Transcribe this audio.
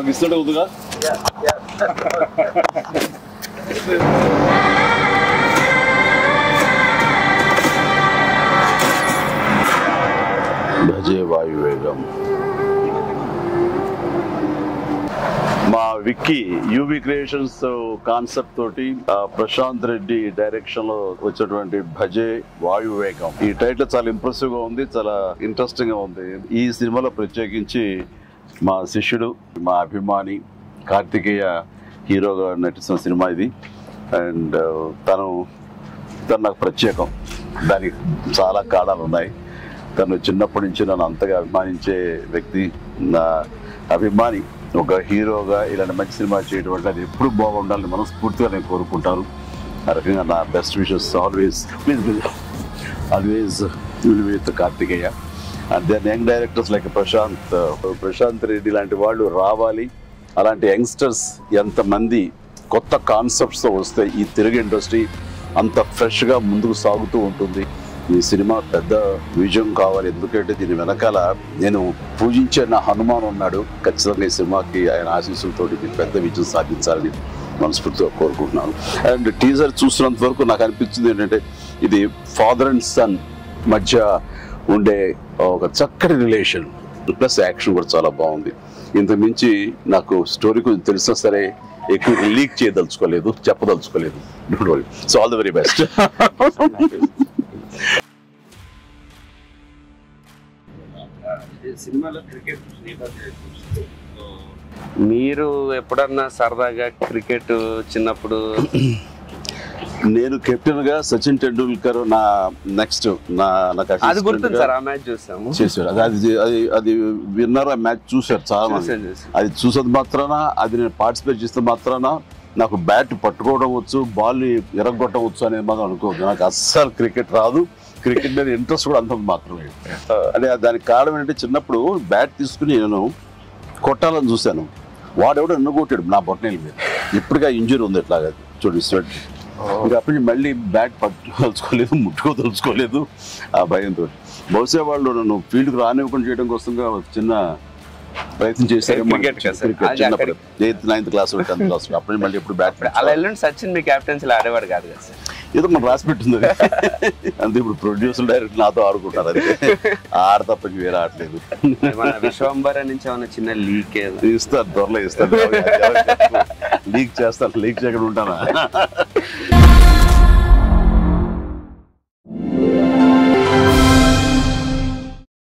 నాకు ఇస్తుంటే ఉందిగా. భజే వాయువేగం. మా విక్కీ యూవి క్రియేషన్స్ కాన్సెప్ట్ తోటి ప్రశాంత్ రెడ్డి డైరెక్షన్ లో వచ్చినటువంటి భజే వాయువేగం. ఈ టైటిల్ చాలా ఇంప్రెసివ్ గా ఉంది, చాలా ఇంట్రెస్టింగ్ గా ఉంది. ఈ సినిమాలో ప్రత్యేకించి మా శిష్యుడు, మా అభిమాని కార్తికేయ హీరోగా నటిస్తున్న సినిమా ఇది. అండ్ తను నాకు ప్రత్యేకం. దానికి చాలా కారణాలు ఉన్నాయి. తను చిన్నప్పటి నుంచి నన్ను అంతగా అభిమానించే వ్యక్తి, నా అభిమాని. ఒక హీరోగా ఇలాంటి మంచి సినిమా చేయడం వల్ల అది ఎప్పుడు బాగుండాలని మనస్ఫూర్తిగా నేను కోరుకుంటాను. ఆ రకంగా నా best wishes always will with Karthikeya. And then young directors like Prashanth Reddy లాంటి వాళ్ళు రావాలి. అలాంటి యంగ్స్టర్స్ ఎంతమంది కొత్త కాన్సెప్ట్స్తో వస్తే ఈ తెలుగు ఇండస్ట్రీ అంత ఫ్రెష్గా ముందుకు సాగుతూ ఉంటుంది. ఈ సినిమా పెద్ద విజయం కావాలి. ఎందుకంటే దీని వెనకాల నేను పూజించే నా హనుమాన్ ఉన్నాడు. ఖచ్చితంగా ఈ సినిమాకి ఆయన ఆశీస్సులతోటి పెద్ద విజయం సాధించాలని మనస్ఫూర్తిగా కోరుకుంటున్నాను. అండ్ టీజర్ చూసినంత వరకు నాకు అనిపించింది ఏంటంటే ఇది ఫాదర్ అండ్ సన్ మధ్య ఉండే ఒక చక్కటి రిలేషన్, ప్లస్ యాక్షన్ కూడా చాలా బాగుంది. ఇంతకు మించి నాకు స్టోరీ కొంచెం తెలిసినా సరే ఎక్కువ లీక్ చేయదలుచుకోలేదు, చెప్పదలుచుకోలేదు. Don't worry. So all the very best. మీరు ఎప్పుడన్నా సరదాగా క్రికెట్ చిన్నప్పుడు? నేను కెప్టెన్ గా సచిన్ టెండూల్కర్ నా నెక్స్ట్ అది గుర్తుంది సార్. ఆ మ్యాచ్ చూసాము, చేశారు. అది విన్నర్. ఆ మ్యాచ్ చూశారు చాలా మంది. అది చూసేది మాత్రాన, అది నేను పార్టిసిపేట్ చేస్తే మాత్రాన నాకు బ్యాట్ పట్టుకోవడం వచ్చు, బాల్ ఎరగొట్టడం వచ్చు అనేది మాత్రం అనుకోవద్దు. నాకు అస్సలు క్రికెట్ రాదు. క్రికెట్ మీద ఇంట్రెస్ట్ కూడా అంత మాత్రమే. అంటే దానికి కారణం ఏంటంటే చిన్నప్పుడు బ్యాట్ తీసుకుని నేను కొట్టాలని చూశాను. వాడెవడో ఎన్నుకొట్టాడు నా బొట్టనేల మీద. ఇప్పటికే ఇంజరీ ఉంది ఎట్లాగా చూడండి స్వెట్. ఇంకా అప్పటి మళ్ళీ బ్యాట్ పట్టుకోదలుచుకోలేదు, ముట్టుకోదలుచుకోలేదు ఆ భయంతో. బహుశా వాళ్ళు నన్ను ఫీల్డ్కి రానివ్వకుండా చేయడం కోసంగా చిన్న ప్రయత్నం చేశారు. చిన్నప్పుడు 8th 9th class 10th class. అప్పుడు మళ్ళీ ఎప్పుడు బ్యాట్ అలా వెళ్ళండి. సచిన్ మీ క్యాప్టెన్సీ ఆడేవాడు కాదు కదా సార్? ఏదో మనం రాసి పెట్టింది అంతే. ఇప్పుడు ప్రొడ్యూసర్ డైరెక్ట్ నాతో ఆడుకుంటారు. అది ఆడ తప్ప వేరే ఆడలేదు. విశ్వంబర నుంచి ఏమైనా చిన్న లీక్ ఇస్తారు, త్వరలో ఇస్తారు. లీక్ చేస్తాను, లీక్ చేయకుండా ఉంటానా?